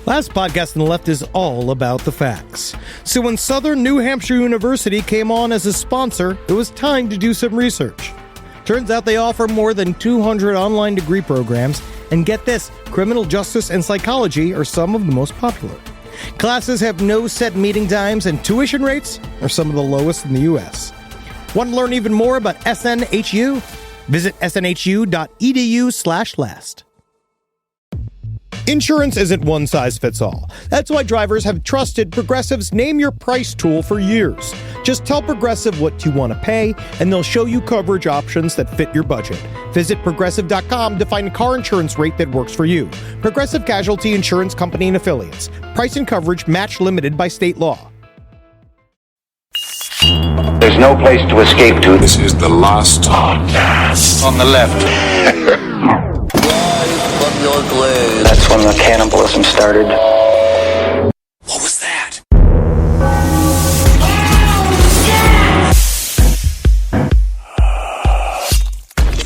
Last podcast on the left is all about the facts. So when Southern New Hampshire University came on as a sponsor, it was time to do some research. Turns out they offer more than 200 online degree programs, and get this, criminal justice and psychology are some of the most popular. Classes have no set meeting times, and tuition rates are some of the lowest in the U.S. Want to learn even more about SNHU? Visit snhu.edu/last. Insurance isn't one size fits all. That's why drivers have trusted Progressive's Name Your Price tool for years. Just tell Progressive what you want to pay, and they'll show you coverage options that fit your budget. Visit Progressive.com to find a car insurance rate that works for you. Progressive Casualty Insurance Company and Affiliates. Price and coverage match limited by state law. There's no place to escape to. This is the last podcast. On the left. From your glade. That's when the cannibalism started. What was that?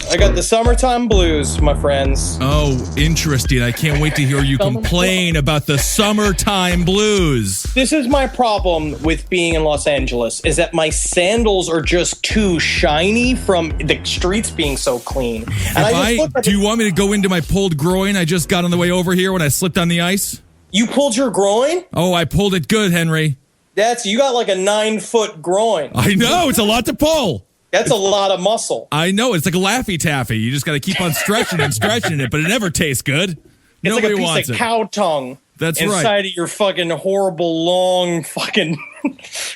I got the summertime blues, my friends. Oh, interesting. I can't wait to hear you complain about the summertime blues. This is my problem with being in Los Angeles, is that my sandals are just too shiny from the streets being so clean. And do you want me to go into my pulled groin I just got on the way over here when I slipped on the ice? You pulled your groin? Oh, I pulled it good, Henry. You got like a 9-foot groin. I know, it's a lot to pull. That's a lot of muscle. I know, it's like a Laffy Taffy. You just got to keep on stretching and stretching it, but it never tastes good. It's Nobody like a wants piece of it. cow tongue. That's inside of your fucking horrible, long, fucking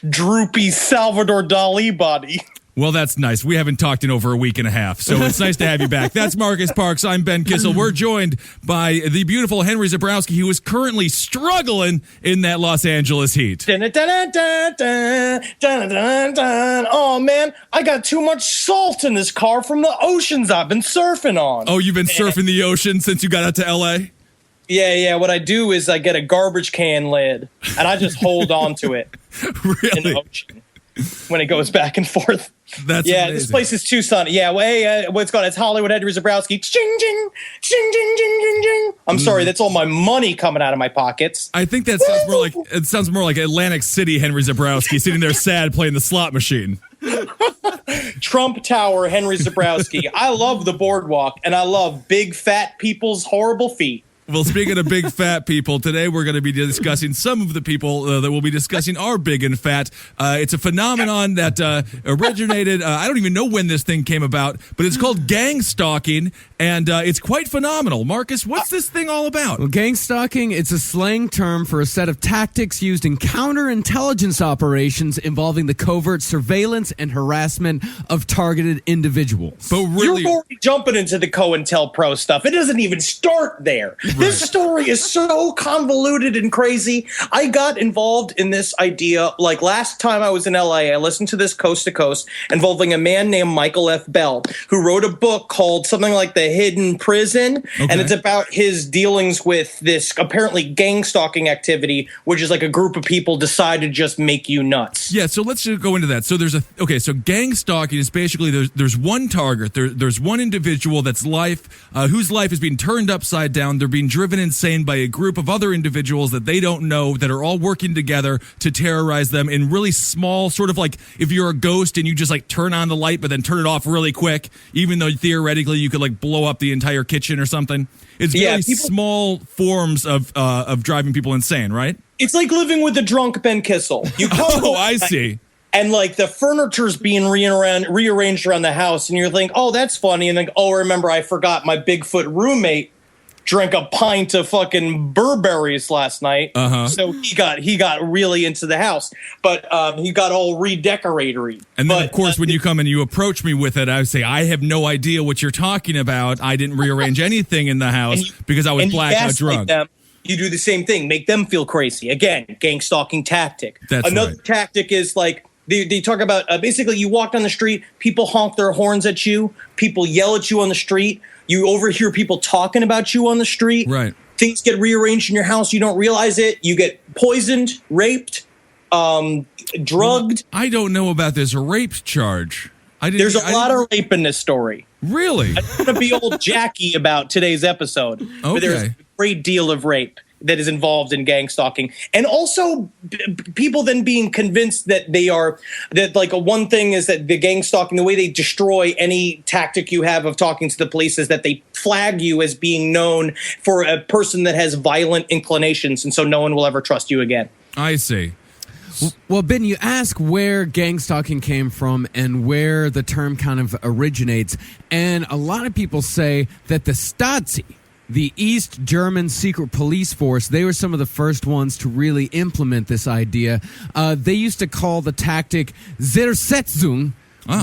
droopy Salvador Dali body. Well, that's nice. We haven't talked in over a week and a half, so it's nice to have you back. That's Marcus Parks. I'm Ben Kissel. We're joined by the beautiful Henry Zabrowski, who is currently struggling in that Los Angeles heat. Oh, man, I got too much salt in this car from the oceans I've been surfing on. Oh, you've been surfing the ocean since you got out to L.A.? Yeah. What I do is I get a garbage can lid, and I just hold on to it in the ocean when it goes back and forth. That's amazing. This place is too sunny. Yeah, what's called? It's Hollywood Henry Zabrowski. Ching, ching, ching, ching, ching, ching, ching. I'm sorry, that's all my money coming out of my pockets. I think that sounds more like Atlantic City Henry Zabrowski sitting there sad playing the slot machine. Trump Tower Henry Zabrowski. I love the boardwalk, and I love big fat people's horrible feet. Well, speaking of big fat people, today we're going to be discussing some of the people that will be discussing are big and fat. It's a phenomenon that originated, I don't even know when this thing came about, but it's called gangstalking, and it's quite phenomenal. Marcus, what's this thing all about? Well, gangstalking, it's a slang term for a set of tactics used in counterintelligence operations involving the covert surveillance and harassment of targeted individuals. But really, you're already jumping into the COINTELPRO stuff. It doesn't even start there. This story is so convoluted and crazy. I got involved in this idea, like last time I was in LA, I listened to this Coast to Coast involving a man named Michael F. Bell, who wrote a book called something like The Hidden Prison. Okay. And it's about his dealings with this apparently gang stalking activity, which is like a group of people decide to just make you nuts. Yeah, so let's just go into that. So so gang stalking is basically there's one target. There's one individual that's whose life is being turned upside down. They're being driven insane by a group of other individuals that they don't know that are all working together to terrorize them in really small, sort of like if you're a ghost and you just like turn on the light but then turn it off really quick, even though theoretically you could like blow up the entire kitchen or something. It's very small forms of driving people insane, right? It's like living with a drunk Ben Kissel. I see. And like the furniture's being rearranged around the house, and you're thinking, oh, that's funny. And then, oh, remember, I forgot my Bigfoot roommate drank a pint of fucking Burberrys last night. So he got really into the house, but he got all redecoratory. And then, of course, when you come and you approach me with it, I say, I have no idea what you're talking about. I didn't rearrange anything in the house because I was blackout drunk. You do the same thing, make them feel crazy. Again, gang stalking tactic. Another tactic is like, they talk about basically you walk down the street, people honk their horns at you, people yell at you on the street, you overhear people talking about you on the street. Right. Things get rearranged in your house, you don't realize it, you get poisoned, raped, drugged. I don't know about this rape charge. There's a lot of rape in this story. Really? I don't want to be old Jackie about today's episode, but there's a great deal of rape. that is involved in gang stalking, and also people then being convinced that one thing is that the gang stalking, the way they destroy any tactic you have of talking to the police, is that they flag you as being known for a person that has violent inclinations, and so no one will ever trust you again. I see. Well, Ben, you ask where gang stalking came from and where the term kind of originates, and a lot of people say that the Stasi, the East German secret police force, they were some of the first ones to really implement this idea. They used to call the tactic Zersetzung,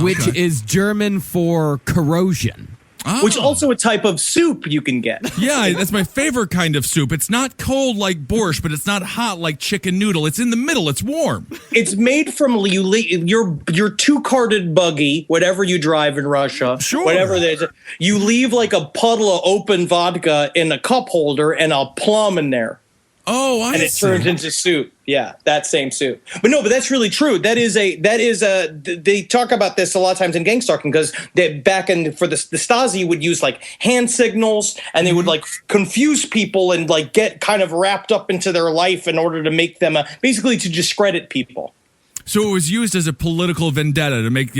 which is German for corrosion. Oh. Which is also a type of soup you can get. Yeah, that's my favorite kind of soup. It's not cold like borscht, but it's not hot like chicken noodle. It's in the middle. It's warm. It's made from your two-carded buggy, whatever you drive in Russia. Sure. Whatever there's, you leave like a puddle of open vodka in a cup holder and a plum in there. Oh, I see. And it turns into soup. Yeah, that same soup. But that's really true. They talk about this a lot of times in gang stalking, because the Stasi would use like hand signals, and they would like confuse people and like get kind of wrapped up into their life in order to make them basically to discredit people. So it was used as a political vendetta to make,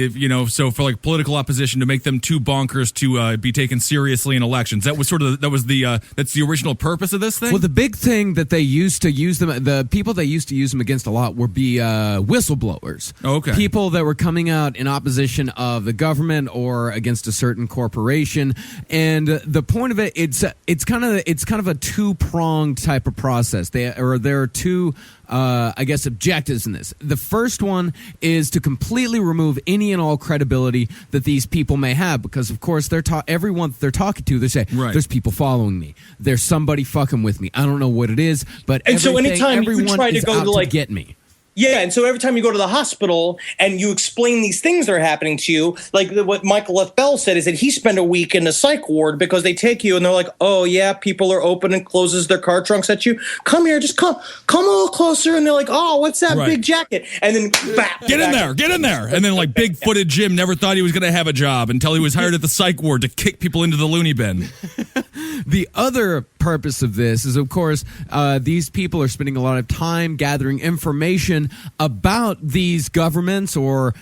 so for like political opposition, to make them too bonkers to be taken seriously in elections. That was that's the original purpose of this thing? Well, the big thing that they used to use them, the people they used to use them against a lot would be whistleblowers. Okay. People that were coming out in opposition of the government or against a certain corporation. And the point of it's kind of a two-pronged type of process. There are two objectives in this. The first one is to completely remove any and all credibility that these people may have, because of course everyone they're talking to, they say, there's people following me, there's somebody fucking with me, I don't know what it is, but so anytime you try to go to get me. Yeah, and so every time you go to the hospital and you explain these things that are happening to you, like what Michael Lethbell said is that he spent a week in a psych ward because they take you and they're like, oh, yeah, people are open and closes their car trunks at you. Come here, just come a little closer. And they're like, oh, what's that big jacket? And then, get in there. And then like big-footed Jim never thought he was going to have a job until he was hired at the psych ward to kick people into the loony bin. The other purpose of this is, of course, these people are spending a lot of time gathering information about these governments or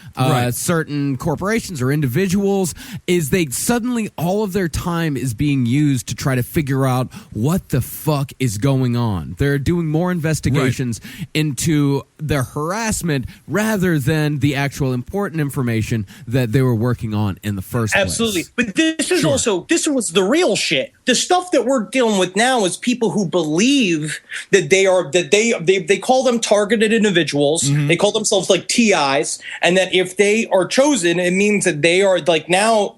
certain corporations or individuals. Is they suddenly all of their time is being used to try to figure out what the fuck is going on. They're doing more investigations into their harassment rather than the actual important information that they were working on in the first place. Absolutely. But this is this was the real shit. The stuff that we're dealing with now is people who believe that they call them targeted individuals. They call themselves like TIs, and that if they are chosen, it means that they are like, now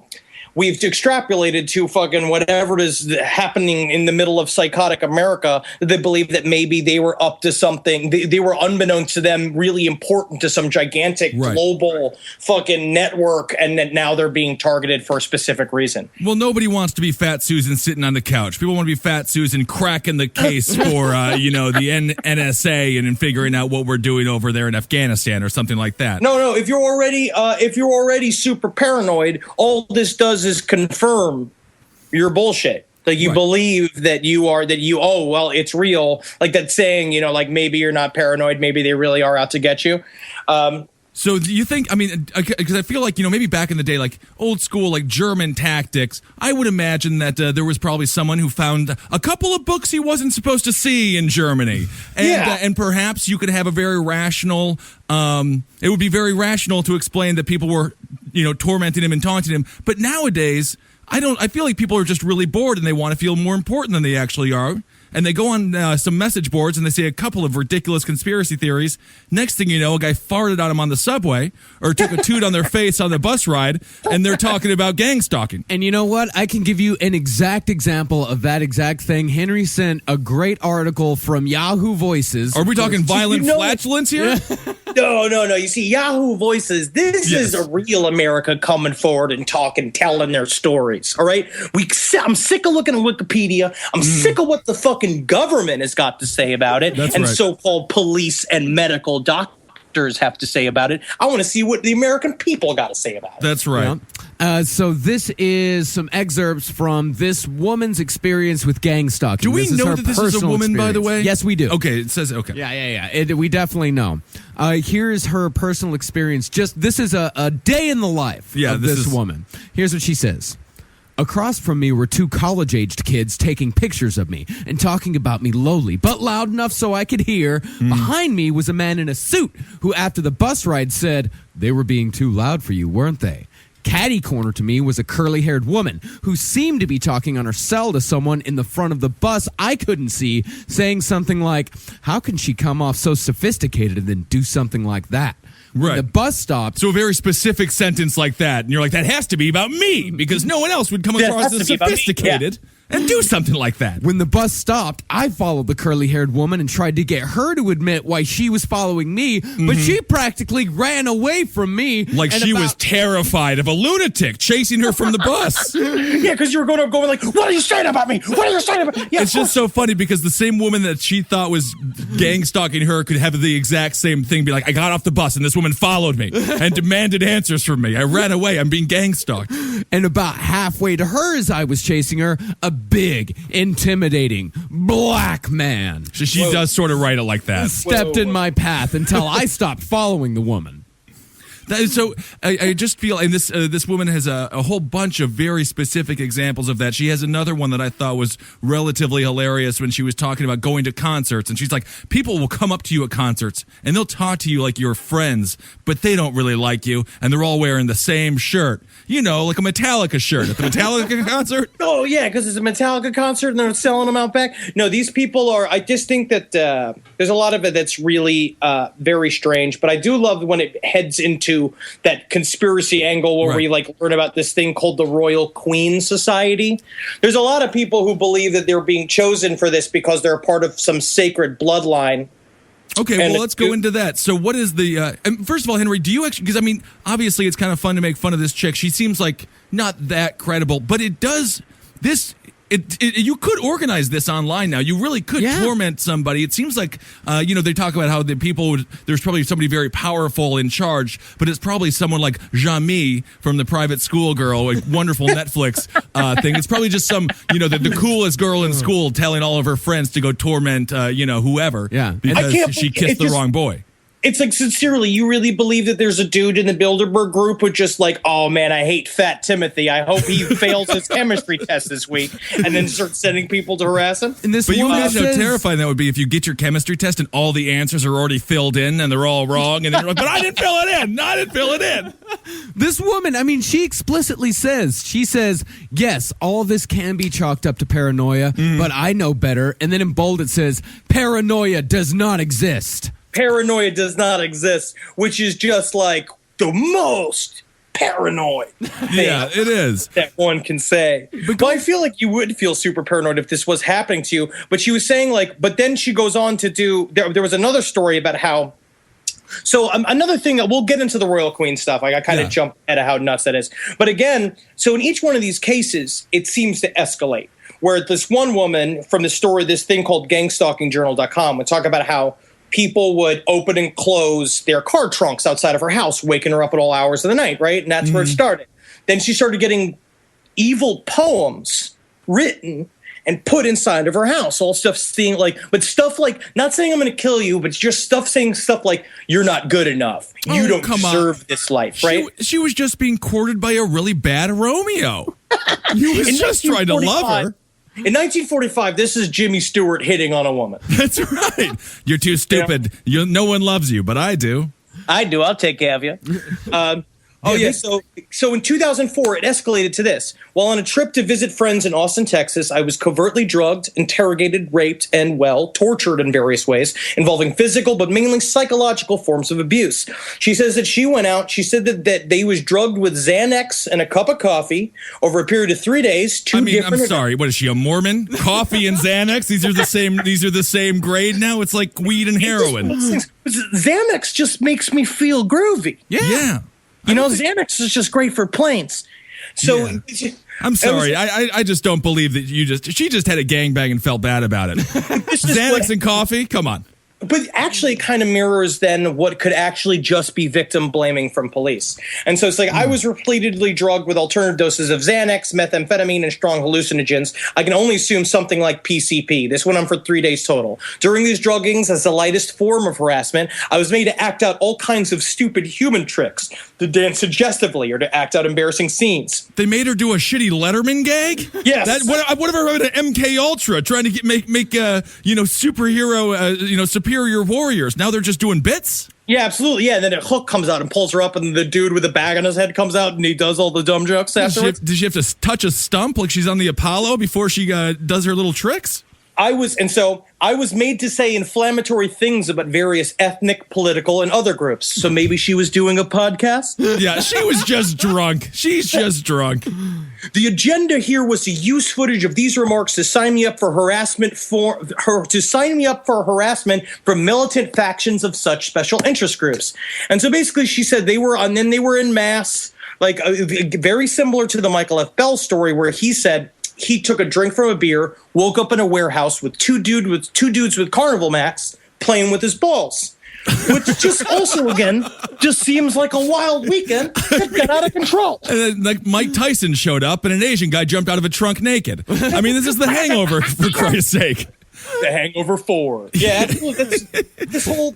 we've extrapolated to fucking whatever is happening in the middle of psychotic America. They believe that maybe they were up to something. They were unbeknownst to them really important to some gigantic global fucking network, and that now they're being targeted for a specific reason. Well, nobody wants to be Fat Susan sitting on the couch. People want to be Fat Susan cracking the case for, the NSA and figuring out what we're doing over there in Afghanistan or something like that. No. If you're already super paranoid, all this does is confirm your bullshit. Like you believe that it's real. Like that saying, like maybe you're not paranoid, maybe they really are out to get you. So do you think, because I feel like, maybe back in the day, like old school, like German tactics, I would imagine that there was probably someone who found a couple of books he wasn't supposed to see in Germany. And perhaps you could have a very rational, it would be very rational to explain that people were, tormenting him and taunting him. But nowadays, I feel like people are just really bored and they want to feel more important than they actually are. And they go on some message boards and they say a couple of ridiculous conspiracy theories. Next thing you know, a guy farted on them on the subway or took a toot on their face on the bus ride, and they're talking about gang stalking. And you know what? I can give you an exact example of that exact thing. Henry sent a great article from Yahoo Voices. Are we talking violent flatulence here? No. You see, Yahoo Voices, this is a real America coming forward and telling their stories, all right? I'm sick of looking at Wikipedia. I'm sick of what the fucking government has got to say about it. That's and right. So-called police and medical doctors have to say about it. I want to see what the American people got to say about it. That's right. Yeah. So this is some excerpts from this woman's experience with gang stalking. Do we know that this is a woman, by the way? Yes, we do. Okay, it says, okay. Yeah. We definitely know. Here's her personal experience. This is a day in the life of this woman. Here's what she says. Across from me were two college-aged kids taking pictures of me and talking about me lowly, but loud enough so I could hear. Behind me was a man in a suit who, after the bus ride, said, "They were being too loud for you, weren't they?" Catty corner to me was a curly-haired woman who seemed to be talking on her cell to someone in the front of the bus I couldn't see, saying something like, "How can she come off so sophisticated and then do something like that?" When the bus stopped. So a very specific sentence like that, and you're like, that has to be about me, because no one else would come across as sophisticated and do something like that. When the bus stopped, I followed the curly-haired woman and tried to get her to admit why she was following me, but she practically ran away from me. Like she was terrified of a lunatic chasing her from the bus. Yeah, because you were going like, what are you saying about me? What are you saying about me? Yeah, it's just so funny because the same woman that she thought was gang stalking her could have the exact same thing, be like, I got off the bus and this woman followed me and demanded answers from me. I ran away. I'm being gang stalked. And about halfway to her as I was chasing her, a big, intimidating black man. She does sort of write it like that. Stepped in my path until I stopped following the woman. So I just feel, and this woman has a whole bunch of very specific examples of that. She has another one that I thought was relatively hilarious when she was talking about going to concerts, and she's like, people will come up to you at concerts and they'll talk to you like you're friends, but they don't really like you, and they're all wearing the same shirt. You know, like a Metallica shirt at the Metallica concert. Oh, yeah, because it's a Metallica concert and they're selling them out back. No, these people are, I just think that there's a lot of it that's really very strange, but I do love when it heads into that conspiracy angle where we like learn about this thing called the Royal Queen Society. There's a lot of people who believe that they're being chosen for this because they're a part of some sacred bloodline. Okay, well, let's go into that. So what is the first of all, Henry, do you actually, because I mean, obviously it's kind of fun to make fun of this chick. She seems like not that credible, but it does this. You could organize this online now. You really could torment somebody. It seems like, they talk about how there's probably somebody very powerful in charge, but it's probably someone like Jamie from the Private School Girl, a wonderful Netflix thing. It's probably just some, the coolest girl in school telling all of her friends to go torment, whoever. Yeah. Because she kissed the wrong boy. It's like, sincerely, you really believe that there's a dude in the Bilderberg group who just like, oh man, I hate Fat Timothy. I hope he fails his chemistry test this week, and then starts sending people to harass him. But you imagine how terrifying that would be if you get your chemistry test and all the answers are already filled in and they're all wrong, and then you're like, but I didn't fill it in. I didn't fill it in. This woman, I mean, she explicitly says, yes, all of this can be chalked up to paranoia, but I know better. And then in bold it says, paranoia does not exist. Paranoia does not exist, which is just like the most paranoid thing it is that one can say. But I feel like you would feel super paranoid if this was happening to you. But she was saying like, but then she goes on to do, there was another story about how, so another thing, we'll get into the Royal Queen stuff. Like I kind of jump ahead of how nuts that is. But again, so in each one of these cases, it seems to escalate. Where this one woman from the story, this thing called gangstalkingjournal.com would talk about how people would open and close their car trunks outside of her house, waking her up at all hours of the night, right? And that's where it started. Then she started getting evil poems written and put inside of her house. All stuff saying like, but stuff like, not saying I'm going to kill you, but just stuff saying stuff like, you're not good enough. You don't deserve this life, right? She was just being courted by a really bad Romeo. You was just trying to love her. In 1945, this is Jimmy Stewart hitting on a woman. That's right. You're too stupid. No one loves you, but I do. I do. I'll take care of you. So in 2004, it escalated to this. While on a trip to visit friends in Austin, Texas, I was covertly drugged, interrogated, raped, and, tortured in various ways, involving physical but mainly psychological forms of abuse. She says that she went out. She said that they was drugged with Xanax and a cup of coffee over a period of 3 days. I'm sorry. What is she, a Mormon? Coffee and Xanax? These are the same. These are the same grade now. It's like weed and heroin. Xanax just makes me feel groovy. Yeah. Xanax is just great for planes. So I'm sorry. I just don't believe that she just had a gangbang and felt bad about it. Xanax and coffee? Come on. But actually, it kind of mirrors then what could actually just be victim blaming from police. And so it's like, I was repeatedly drugged with alternative doses of Xanax, methamphetamine, and strong hallucinogens. I can only assume something like PCP. This went on for 3 days total. During these druggings, as the lightest form of harassment, I was made to act out all kinds of stupid human tricks, to dance suggestively or to act out embarrassing scenes. They made her do a shitty Letterman gag? Yes. What if I wrote an MK Ultra trying to make superhero, superior warriors? Now they're just doing bits? Yeah, absolutely. Yeah, and then a hook comes out and pulls her up, and the dude with the bag on his head comes out, and he does all the dumb jokes afterwards. Did she have to touch a stump like she's on the Apollo before she does her little tricks? I was made to say inflammatory things about various ethnic, political, and other groups. So maybe she was doing a podcast? Yeah, she was just drunk. She's just drunk. The agenda here was to use footage of these remarks to sign me up for harassment from militant factions of such special interest groups. And so basically she said they were in mass, like very similar to the Michael F. Bell story where he said he took a drink from a beer, woke up in a warehouse with two dudes with carnival mats playing with his balls. Which just also, again, just seems like a wild weekend that got out of control. And then, like Mike Tyson showed up and an Asian guy jumped out of a trunk naked. I mean, this is The Hangover, for Christ's sake. The Hangover 4. Yeah, this whole,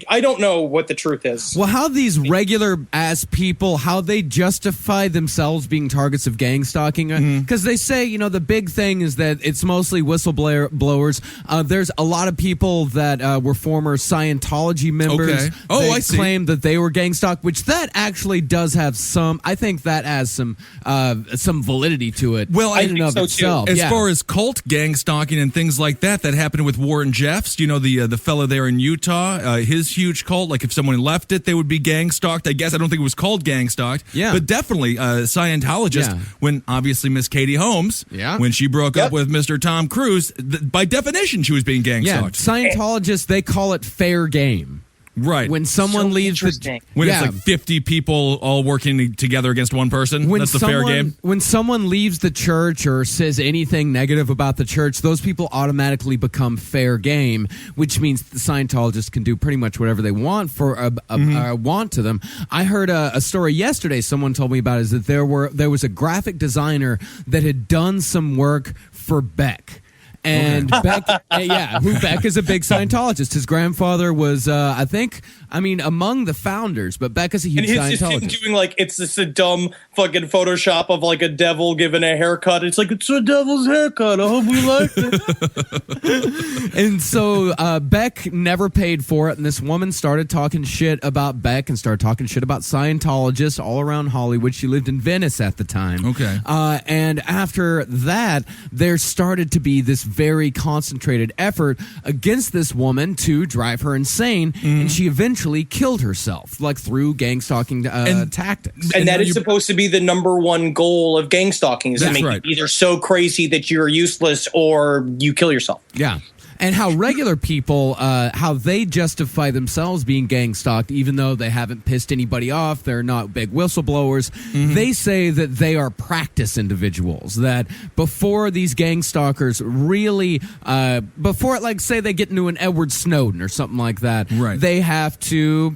I don't know what the truth is. Well, how these regular ass people, how they justify themselves being targets of gang stalking. Because they say, the big thing is that it's mostly whistleblowers. There's a lot of people that were former Scientology members. Okay. Oh, that I see. claim that they were gang stalked, which that actually does have I think that has some validity to it. Well, in and of so, itself. As far as cult gang stalking and things like that happened with Warren Jeffs, the fellow there in Utah, his huge cult. Like if someone left it, they would be gang stalked. I guess I don't think it was called gang stalked. Yeah, but definitely Scientologist. Yeah. When obviously Miss Katie Holmes, when she broke up with Mr. Tom Cruise, by definition she was being gang stalked. Scientologists, they call it fair game. Right. When someone leaves it's like 50 people all working together against one person, that's the fair game. When someone leaves the church or says anything negative about the church, those people automatically become fair game, which means the Scientologists can do pretty much whatever they want want to them. I heard a story yesterday someone told me about is that there was a graphic designer that had done some work for Beck. And Beck, Beck is a big Scientologist. His grandfather was, among the founders, but Beck is a huge Scientologist. And he's doing it's just a dumb fucking Photoshop of like a devil giving a haircut. It's like, it's a devil's haircut. I hope we like it. And so Beck never paid for it, and this woman started talking shit about Beck and started talking shit about Scientologists all around Hollywood. She lived in Venice at the time. Okay. And after that, there started to be this very concentrated effort against this woman to drive her insane, and she eventually killed herself, like through gang stalking tactics. And that is supposed to be the number one goal of gang stalking, is to make you either so crazy that you're useless or you kill yourself. Yeah. And how regular people, how they justify themselves being gang stalked, even though they haven't pissed anybody off, they're not big whistleblowers. They say that they are practice individuals, that before these gang stalkers really, say they get into an Edward Snowden or something like that, they have to,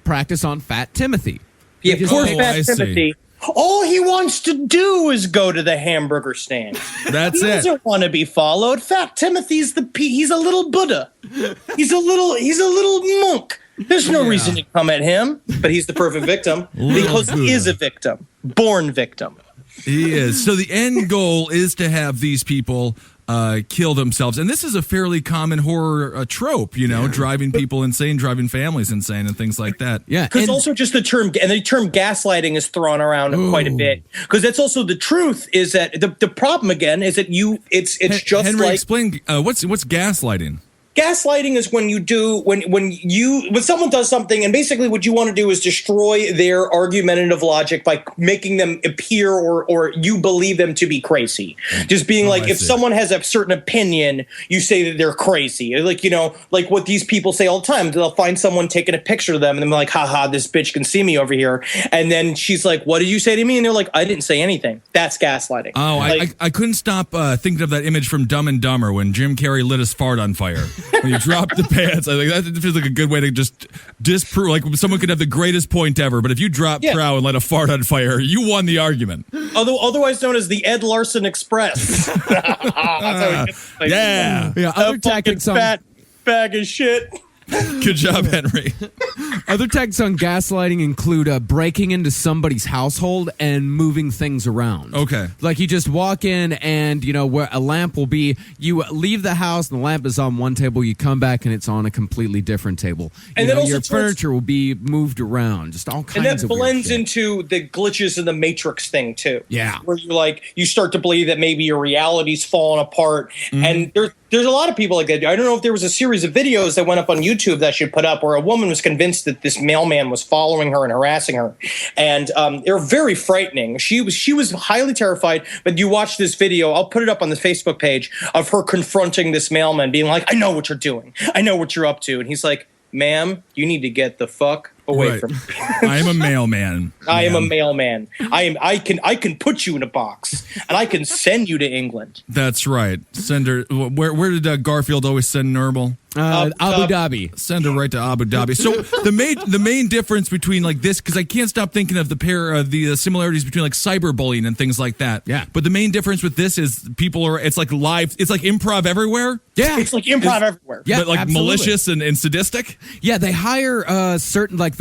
practice on Fat Timothy. Yeah, poor Fat Timothy. All he wants to do is go to the hamburger stand. That's he doesn't want to be followed. Fat Timothy's he's a little Buddha. He's a little monk. There's no reason to come at him, but he's the perfect victim because he is a victim, born victim. He is. So the end goal is to have these people kill themselves. And this is a fairly common horror trope, driving people insane, driving families insane, and things like that. Yeah. Because also just the term gaslighting is thrown around quite a bit. Because that's also the truth is that the problem, again, is that it's just Henry, like... explain, what's gaslighting? Gaslighting is when when someone does something, and basically what you want to do is destroy their argumentative logic by making them appear or you believe them to be crazy. Just being if someone has a certain opinion, you say that they're crazy. Like what these people say all the time. They'll find someone taking a picture of them and they're like, haha, this bitch can see me over here. And then she's like, what did you say to me? And they're like, I didn't say anything. That's gaslighting. Oh, I couldn't stop thinking of that image from Dumb and Dumber when Jim Carrey lit his fart on fire. When you drop the pants, I think that feels like a good way to just disprove. Like someone could have the greatest point ever, but if you drop trow and let a fart on fire, you won the argument. Otherwise known as the Ed Larson Express. Yeah. Other tactics on fat bag of shit. Good job, Henry. Other tactics on gaslighting include breaking into somebody's household and moving things around. Okay. Like you just walk in and, where a lamp will be, you leave the house and the lamp is on one table, you come back and it's on a completely different table. And then also your furniture will be moved around, just all kinds of And that weird blends shit. into the glitches in the Matrix thing, too. Yeah. Where you start to believe that maybe your reality's falling apart. Mm-hmm. And there's a lot of people like that. I don't know if there was a series of videos that went up on YouTube that should put up where a woman was convinced that this mailman was following her and harassing her. And they're very frightening. She was highly terrified, but you watch this video, I'll put it up on the Facebook page, of her confronting this mailman, being like, I know what you're doing. I know what you're up to. And he's like, ma'am, you need to get the fuck away from me. I am a mailman. I am a mailman. I can put you in a box and I can send you to England. That's right. Send her. Where did Garfield always send Nermal? Abu Dhabi. Send her right to Abu Dhabi. So the main difference between like this, because I can't stop thinking of the similarities between like cyberbullying and things like that. Yeah. But the main difference with this is it's like live. It's like improv everywhere. Yeah. It's like improv everywhere. Yeah, but like absolutely. malicious and sadistic. Yeah, they hire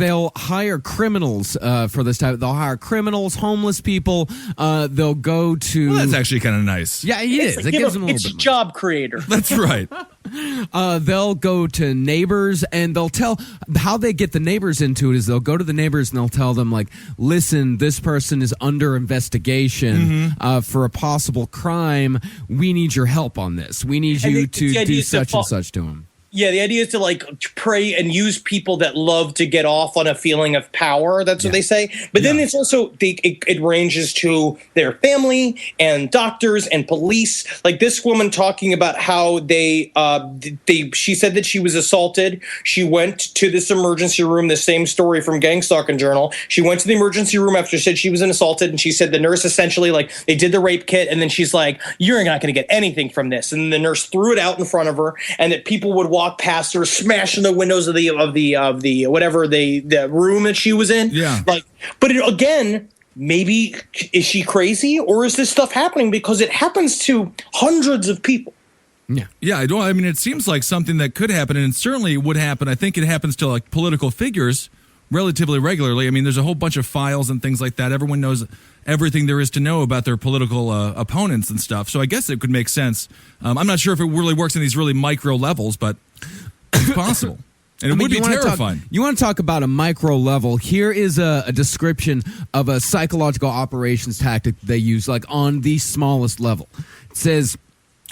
they'll hire criminals for this type. They'll hire criminals, homeless people. They'll go to. Well, that's actually kind of nice. Yeah, it is. It gives them a little It's bit more. job creator. That's right. They'll go to neighbors and they'll tell how they get the neighbors into it is they'll go to the neighbors and they'll tell them like, listen, this person is under investigation for a possible crime. We need your help on this. We need you to do such and such to him. Yeah, the idea is to like pray and use people that love to get off on a feeling of power. That's what they say. But then it's also it ranges to their family and doctors and police. Like this woman talking about how she said that she was assaulted. She went to this emergency room. The same story from Gangstalking Journal. She went to the emergency room after she said she was assaulted, and she said the nurse essentially like they did the rape kit, and then she's like, "You're not going to get anything from this." And the nurse threw it out in front of her, and that people would walk past her, smashing the windows of the whatever the room that she was in. Yeah. But again, maybe is she crazy, or is this stuff happening because it happens to hundreds of people? Yeah, I mean, it seems like something that could happen, and it certainly would happen. I think it happens to like political figures relatively regularly. I mean, there's a whole bunch of files and things like that. Everyone knows everything there is to know about their political opponents and stuff. So I guess it could make sense. I'm not sure if it really works in these really micro levels, but it's possible. And it would be terrifying. You want to talk about a micro level? Here is a description of a psychological operations tactic they use, like on the smallest level. It says,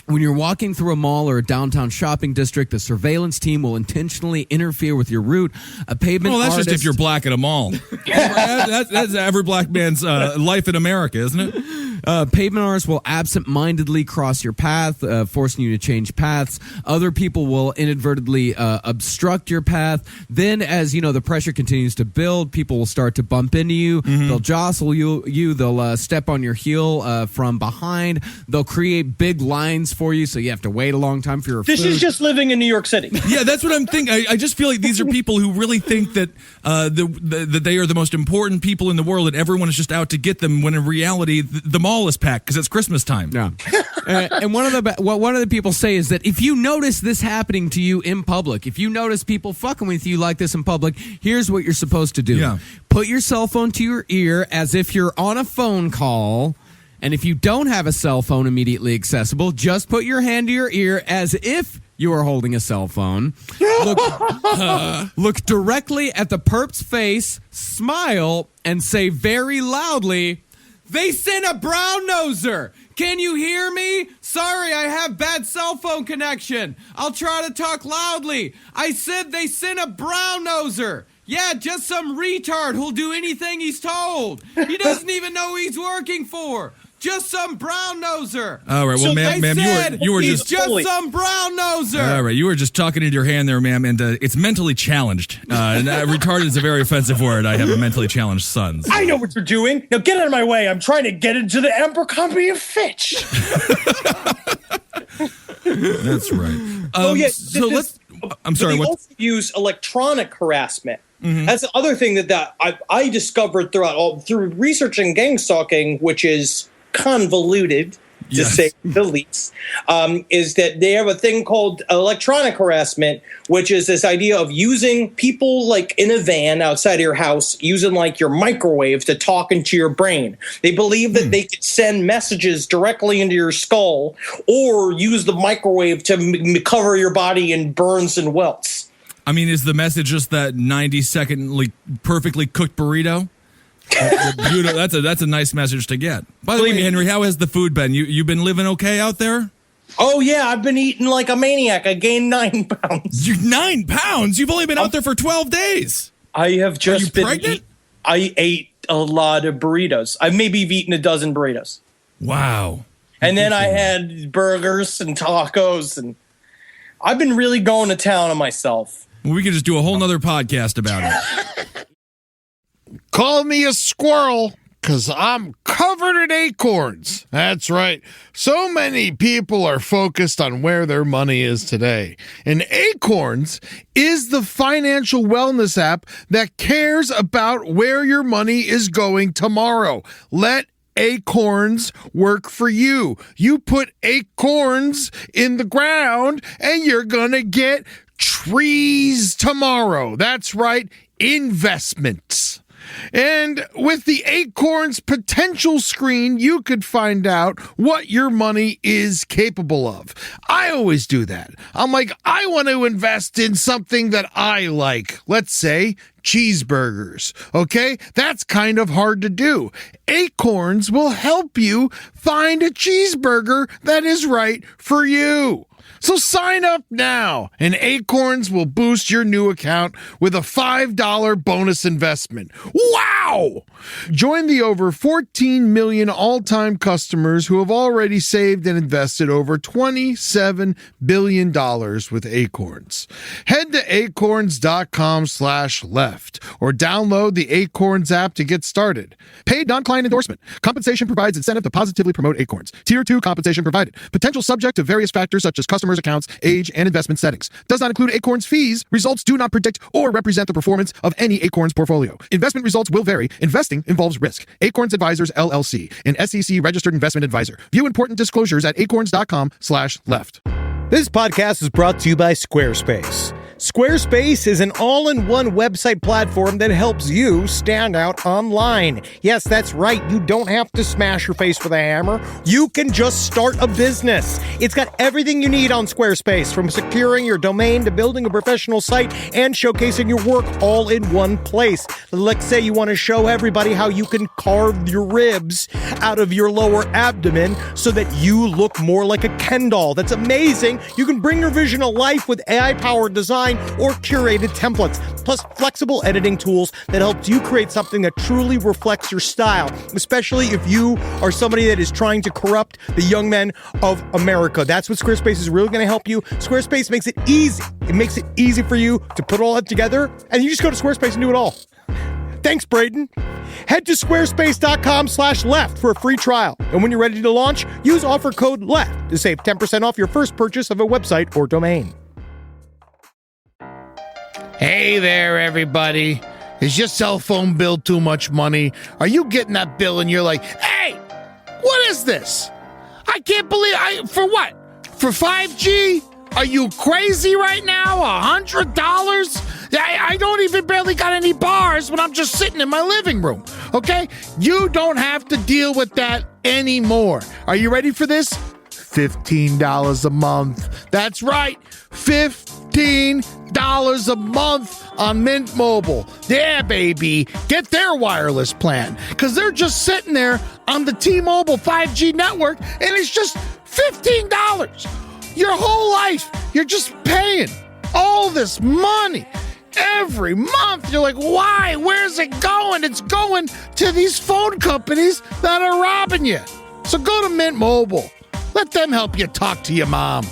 when you're walking through a mall or a downtown shopping district, the surveillance team will intentionally interfere with your route. A pavement Well, that's artist, just if you're black at a mall. that's every black man's life in America, isn't it? Pavement artists will absent-mindedly cross your path, forcing you to change paths. Other people will inadvertently obstruct your path. Then, as the pressure continues to build, people will start to bump into you. They'll jostle you. They'll step on your heel from behind. They'll create big lines for you, so you have to wait a long time for your food. This is just living in New York City. Yeah, that's what I'm thinking. I just feel like these are people who really think that that they are the most important people in the world, and everyone is just out to get them. When in reality, the mall is packed because it's Christmas time. Yeah, and one of the people say is that if you notice this happening to you in public, if you notice people fucking with you like this in public, here's what you're supposed to do. Yeah. Put your cell phone to your ear as if you're on a phone call. And if you don't have a cell phone immediately accessible, just put your hand to your ear as if you are holding a cell phone. Look directly at the perp's face, smile, and say very loudly, "They sent a brown noser. Can you hear me? Sorry, I have bad cell phone connection. I'll try to talk loudly. I said they sent a brown noser. Yeah, just some retard who'll do anything he's told. He doesn't even know who he's working for. Just some brown noser." All right, well, So ma'am, you were He's just just some brown noser. all right. You were just talking into your hand there, ma'am, and it's mentally challenged. Retarded is a very offensive word. I have a mentally challenged son. I know what you're doing. Now get out of my way. I'm trying to get into the Abercrombie and Fitch. That's right. I'm sorry. They What? also use electronic harassment. That's the other thing that I discovered through researching Gangstalking, which is convoluted, to say the least, is that they have a thing called electronic harassment, which is this idea of using people like in a van outside of your house, using like your microwave to talk into your brain. They believe that they could send messages directly into your skull or use the microwave to cover your body in burns and welts. I mean, is the message just that 90-second perfectly cooked burrito? That's a nice message to get. By the way, Henry, how has the food been? You been living okay out there? Oh yeah, I've been eating like a maniac. I gained 9 pounds. 9 pounds? You've only been out there for 12 days. I have just Are you been. pregnant? I ate a lot of burritos. I maybe have eaten a dozen burritos. Wow. And then I had burgers and tacos, and I've been really going to town on myself. We could just do a whole nother podcast about it. Call me a squirrel, because I'm covered in acorns. That's right. So many people are focused on where their money is today. And Acorns is the financial wellness app that cares about where your money is going tomorrow. Let Acorns work for you. You put acorns in the ground and you're going to get trees tomorrow. That's right, investments. And with the Acorns potential screen, you could find out what your money is capable of. I always do that. I'm like, I want to invest in something that I like. Let's say cheeseburgers. Okay? That's kind of hard to do. Acorns will help you find a cheeseburger that is right for you. So sign up now, and Acorns will boost your new account with a $5 bonus investment. Wow! Join the over 14 million all-time customers who have already saved and invested over $27 billion with Acorns. Head to acorns.com/left or download the Acorns app to get started. Paid non-client endorsement. Compensation provides incentive to positively promote Acorns. Tier 2 compensation provided. Potential subject to various factors such as customers' accounts, age, and investment settings. Does not include Acorns fees. Results do not predict or represent the performance of any Acorns portfolio. Investment results will vary. Investing involves risk. Acorns Advisors, LLC, an SEC registered investment advisor. View important disclosures at acorns.com/left. This podcast is brought to you by Squarespace. Squarespace is an all-in-one website platform that helps you stand out online. Yes, that's right. You don't have to smash your face with a hammer. You can just start a business. It's got everything you need on Squarespace, from securing your domain to building a professional site and showcasing your work all in one place. Let's say you want to show everybody how you can carve your ribs out of your lower abdomen so that you look more like a Ken doll. That's amazing. You can bring your vision to life with AI-powered design or curated templates, plus flexible editing tools that helps you create something that truly reflects your style, especially if you are somebody that is trying to corrupt the young men of America. That's what Squarespace is really going to help you. Squarespace makes it easy. It makes it easy for you to put all that together, and you just go to Squarespace and do it all. Thanks, Braden. Head to squarespace.com/left for a free trial. And when you're ready to launch, use offer code LEFT to save 10% off your first purchase of a website or domain. Hey there, everybody. Is your cell phone bill too much money? Are you getting that bill and you're like, hey, what is this? I can't believe for what? For 5G? Are you crazy right now? $100? I don't even barely got any bars when I'm just sitting in my living room, okay? You don't have to deal with that anymore. Are you ready for this? $15 a month. That's right, $15 a month on Mint Mobile. Yeah, baby. Get their wireless plan, because they're just sitting there on the T-Mobile 5G network, and it's just $15. Your whole life, you're just paying all this money every month. You're like, why? Where's it going? It's going to these phone companies that are robbing you. So go to Mint Mobile. Let them help you talk to your mom.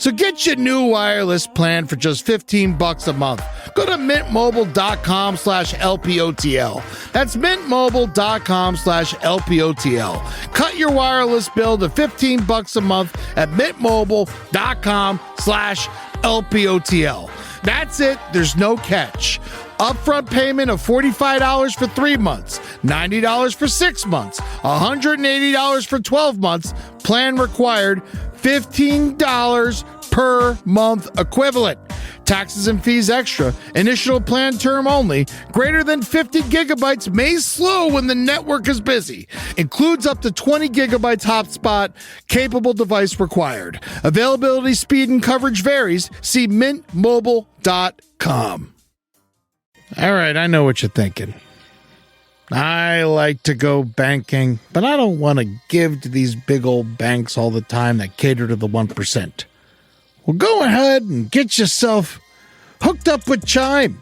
So get your new wireless plan for just $15 a month. Go to mintmobile.com/LPOTL. That's mintmobile.com/LPOTL. Cut your wireless bill to $15 a month at mintmobile.com/LPOTL. That's it. There's no catch. Upfront payment of $45 for 3 months, $90 for 6 months, $180 for 12 months. Plan required, $15 per month equivalent. Taxes and fees extra. Initial plan term only. Greater than 50 gigabytes may slow when the network is busy. Includes up to 20 gigabytes hotspot. Capable device required. Availability, speed, and coverage varies. See mintmobile.com. All right, I know what you're thinking. I like to go banking, but I don't want to give to these big old banks all the time that cater to the 1%. Well, go ahead and get yourself hooked up with Chime.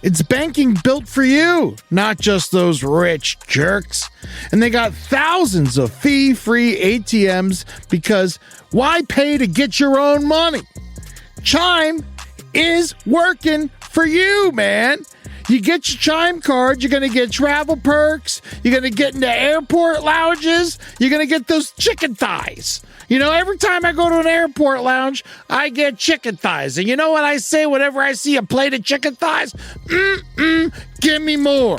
It's banking built for you, not just those rich jerks. And they got thousands of fee-free ATMs because why pay to get your own money? Chime is working for you, man. You get your Chime card, you're going to get travel perks, you're going to get into airport lounges, you're going to get those chicken thighs. You know, every time I go to an airport lounge, I get chicken thighs. And you know what I say whenever I see a plate of chicken thighs? Give me more.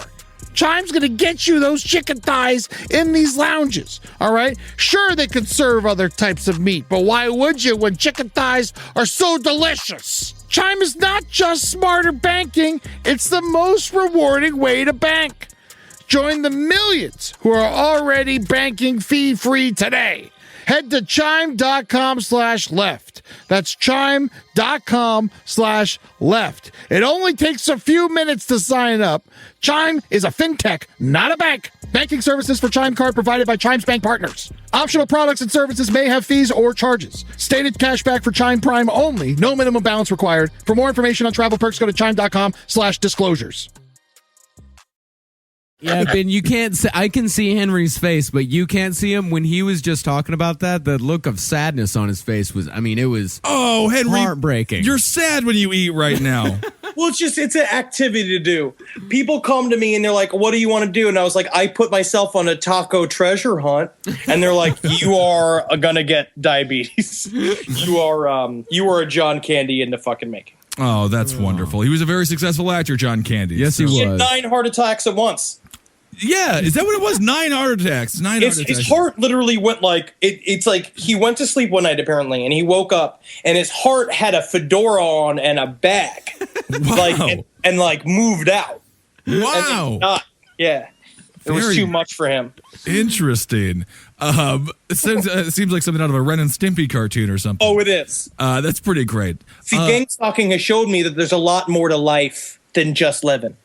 Chime's going to get you those chicken thighs in these lounges, all right? Sure, they can serve other types of meat, but why would you when chicken thighs are so delicious? Chime is not just smarter banking, it's the most rewarding way to bank. Join the millions who are already banking fee-free today. Head to chime.com/left. That's chime.com/left. It only takes a few minutes to sign up. Chime is a fintech, not a bank. Banking services for Chime Card provided by Chime's bank partners. Optional products and services may have fees or charges. Stated cashback for Chime Prime only. No minimum balance required. For more information on travel perks, go to chime.com/disclosures. Yeah, Ben, you can't see, I can see Henry's face, but you can't see him. When he was just talking about that, the look of sadness on his face was, I mean, it was Henry, heartbreaking. You're sad when you eat right now. Well, it's an activity to do. People come to me and they're like, what do you want to do? And I was like, I put myself on a taco treasure hunt. And they're like, you are going to get diabetes. You are a John Candy in the fucking making. Oh, that's wonderful. He was a very successful actor, John Candy. Yes, he was. He had 9 heart attacks at once. Yeah, is that what it was? 9 heart attacks. His heart literally went like it's like he went to sleep one night apparently, and he woke up and his heart had a fedora on and a bag, wow. like moved out. Wow. Yeah, it was too much for him. Interesting. It seems like something out of a Ren and Stimpy cartoon or something. Oh, it is. That's pretty great. See, Gangstalking has showed me that there's a lot more to life than just living.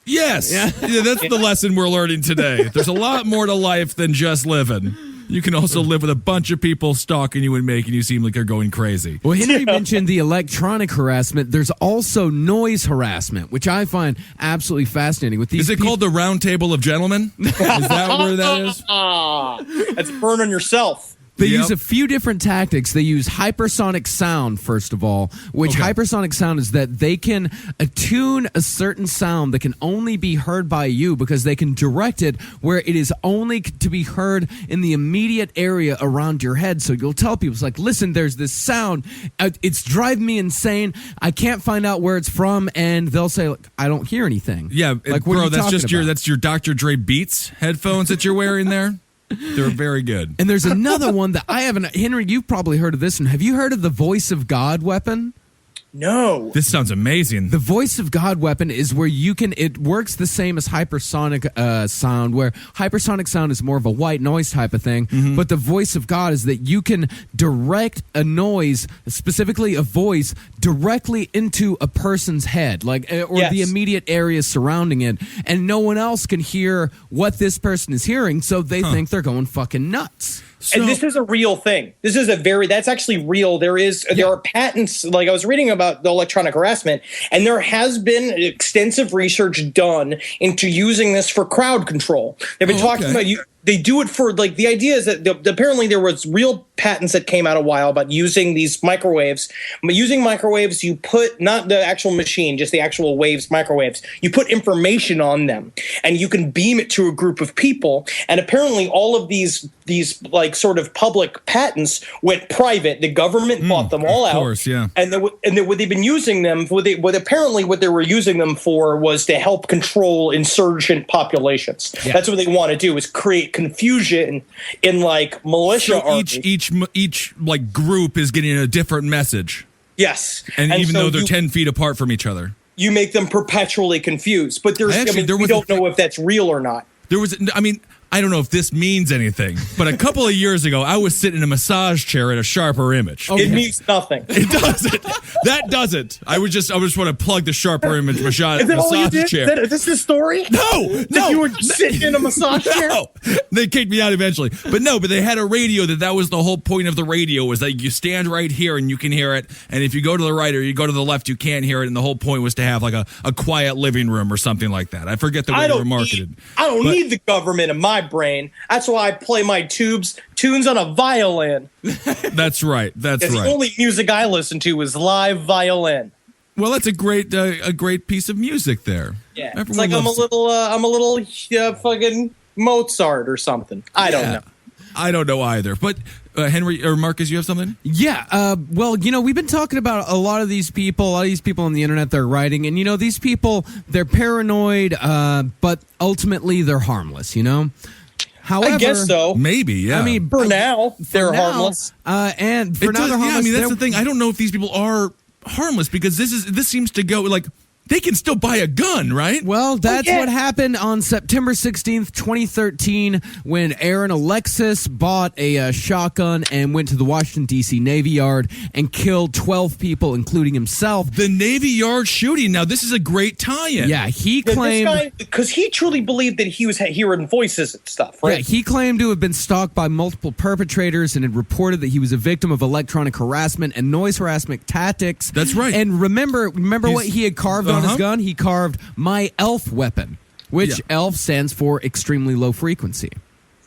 Yes. Yeah, that's the lesson we're learning today. There's a lot more to life than just living. You can also live with a bunch of people stalking you and making you seem like you're going crazy. Well, Henry mentioned the electronic harassment. There's also noise harassment, which I find absolutely fascinating. With these, is it called the Round Table of Gentlemen? Is that where that is? That's burn on yourself. They use a few different tactics. They use hypersonic sound, first of all, which hypersonic sound is that they can attune a certain sound that can only be heard by you because they can direct it where it is only to be heard in the immediate area around your head. So you'll tell people, it's like, listen, there's this sound. It's driving me insane. I can't find out where it's from. And they'll say, like, I don't hear anything. Yeah, like, bro, that's just your Dr. Dre Beats headphones that you're wearing there. They're very good. And there's another one that I haven't. Henry, you've probably heard of this one. Have you heard of the Voice of God weapon? No. This sounds amazing. The Voice of God weapon is where you can, it works the same as hypersonic sound, where hypersonic sound is more of a white noise type of thing, but the Voice of God is that you can direct a noise, specifically a voice, directly into a person's head, like, or the immediate area surrounding it, and no one else can hear what this person is hearing, so they think they're going fucking nuts. So, and this is a real thing. That's actually real. There are patents, like I was reading about the electronic harassment, and there has been extensive research done into using this for crowd control. They've been talking about They do it for like the idea is that apparently there was real patents that came out a while about using these microwaves. Using microwaves, you put not the actual machine, just the actual waves, microwaves. You put information on them, and you can beam it to a group of people. And apparently, all of these like sort of public patents went private. The government bought them all out. Of course, yeah. And what they've been using them for, what they were using them for was to help control insurgent populations. Yeah. That's what they want to do, is create confusion in like militia armies. Each like group is getting a different message. Yes. And even though they're 10 feet apart from each other. You make them perpetually confused. But we don't know if that's real or not. I don't know if this means anything, but a couple of years ago, I was sitting in a massage chair at a Sharper Image. Okay. It means nothing. It doesn't. That doesn't. I just want to plug the Sharper Image massage chair. Is this the story? No. You were sitting in a massage chair? No. They kicked me out eventually. But they had a radio that was the whole point of the radio, was that you stand right here and you can hear it. And if you go to the right or you go to the left, you can't hear it. And the whole point was to have like a quiet living room or something like that. I forget the way they were marketed. I don't need the government in my brain. That's why I play my tunes on a violin. That's right. The only music I listen to is live violin. Well, that's a great piece of music there. Yeah, it's like I'm a little fucking Mozart or something. I don't know. I don't know either. But Henry or Marcus, you have something? Yeah. Well, we've been talking about a lot of these people on the internet, they're writing, and these people, they're paranoid, but ultimately they're harmless. However, I guess so. Maybe, yeah. I mean, for now, they're harmless. And for now, they're harmless. That's the thing. I don't know if these people are harmless, because this seems to go like they can still buy a gun, right? Well, that's what happened on September 16th, 2013, when Aaron Alexis bought a shotgun and went to the Washington, D.C. Navy Yard and killed 12 people, including himself. The Navy Yard shooting. Now, this is a great tie-in. Yeah, he claimed... Because he truly believed that he was hearing voices and stuff, right? Yeah, he claimed to have been stalked by multiple perpetrators and had reported that he was a victim of electronic harassment and noise harassment tactics. That's right. And remember what he had carved on his gun? He carved "My ELF weapon," which ELF stands for extremely low frequency.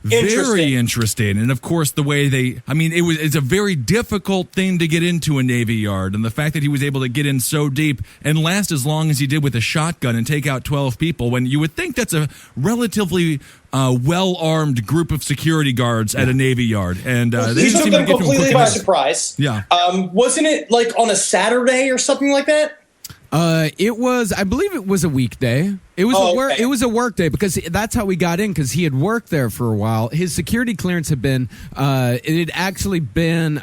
Very interesting. And of course, the way it's a very difficult thing to get into a Navy Yard. And the fact that he was able to get in so deep and last as long as he did with a shotgun and take out 12 people, when you would think that's a relatively well-armed group of security guards at a Navy Yard. And he took them completely by surprise. Yeah. Wasn't it like on a Saturday or something like that? I believe it was a weekday. It was it was a work day, because that's how we got in, because he had worked there for a while. His security clearance had been it had actually been